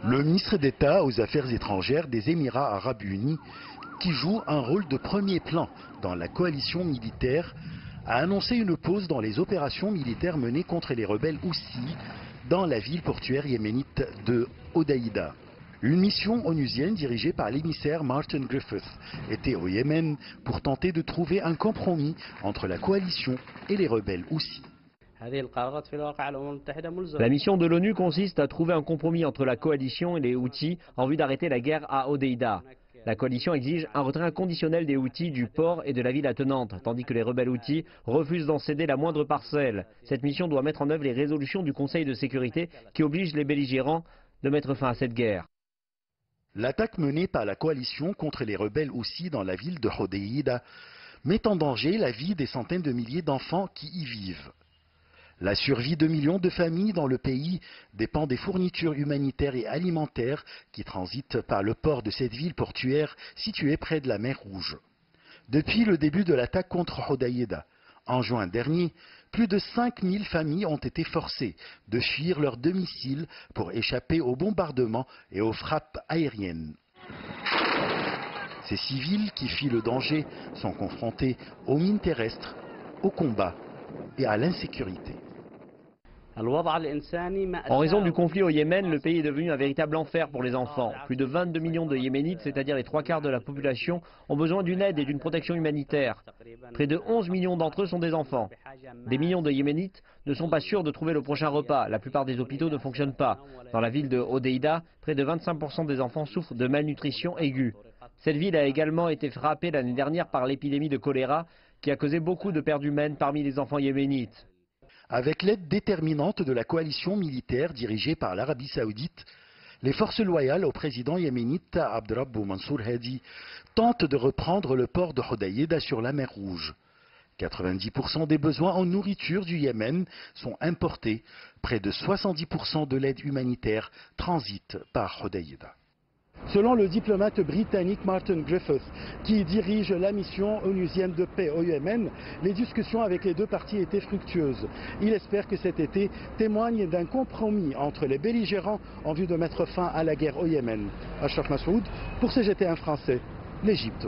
Le ministre d'État aux Affaires étrangères des Émirats arabes unis, qui joue un rôle de premier plan dans la coalition militaire, a annoncé une pause dans les opérations militaires menées contre les rebelles Houthis dans la ville portuaire yéménite de Hodeïda. Une mission onusienne dirigée par l'émissaire Martin Griffiths était au Yémen pour tenter de trouver un compromis entre la coalition et les rebelles Houthis. La mission de l'ONU consiste à trouver un compromis entre la coalition et les Houthis en vue d'arrêter la guerre à Hodeïda. La coalition exige un retrait inconditionnel des Houthis du port et de la ville attenante, tandis que les rebelles Houthis refusent d'en céder la moindre parcelle. Cette mission doit mettre en œuvre les résolutions du Conseil de sécurité qui obligent les belligérants de mettre fin à cette guerre. L'attaque menée par la coalition contre les rebelles Houthis dans la ville de Hodeïda met en danger la vie des centaines de milliers d'enfants qui y vivent. La survie de millions de familles dans le pays dépend des fournitures humanitaires et alimentaires qui transitent par le port de cette ville portuaire située près de la mer Rouge. Depuis le début de l'attaque contre Hodeïda, en juin dernier, plus de 5000 familles ont été forcées de fuir leur domicile pour échapper aux bombardements et aux frappes aériennes. Ces civils qui fuient le danger sont confrontés aux mines terrestres, aux combats et à l'insécurité. En raison du conflit au Yémen, le pays est devenu un véritable enfer pour les enfants. Plus de 22 millions de Yéménites, c'est-à-dire les 3/4 de la population, ont besoin d'une aide et d'une protection humanitaire. Près de 11 millions d'entre eux sont des enfants. Des millions de Yéménites ne sont pas sûrs de trouver le prochain repas. La plupart des hôpitaux ne fonctionnent pas. Dans la ville de Hodeïda, près de 25% des enfants souffrent de malnutrition aiguë. Cette ville a également été frappée l'année dernière par l'épidémie de choléra qui a causé beaucoup de pertes humaines parmi les enfants yéménites. Avec l'aide déterminante de la coalition militaire dirigée par l'Arabie saoudite, les forces loyales au président yéménite Abdrabbuh Mansour Hadi tentent de reprendre le port de Hodeïda sur la mer Rouge. 90% des besoins en nourriture du Yémen sont importés. Près de 70% de l'aide humanitaire transite par Hodeïda. Selon le diplomate britannique Martin Griffiths, qui dirige la mission onusienne de paix au Yémen, les discussions avec les deux parties étaient fructueuses. Il espère que cet été témoigne d'un compromis entre les belligérants en vue de mettre fin à la guerre au Yémen. Achraf Massoud, pour CGT1 français, l'Égypte.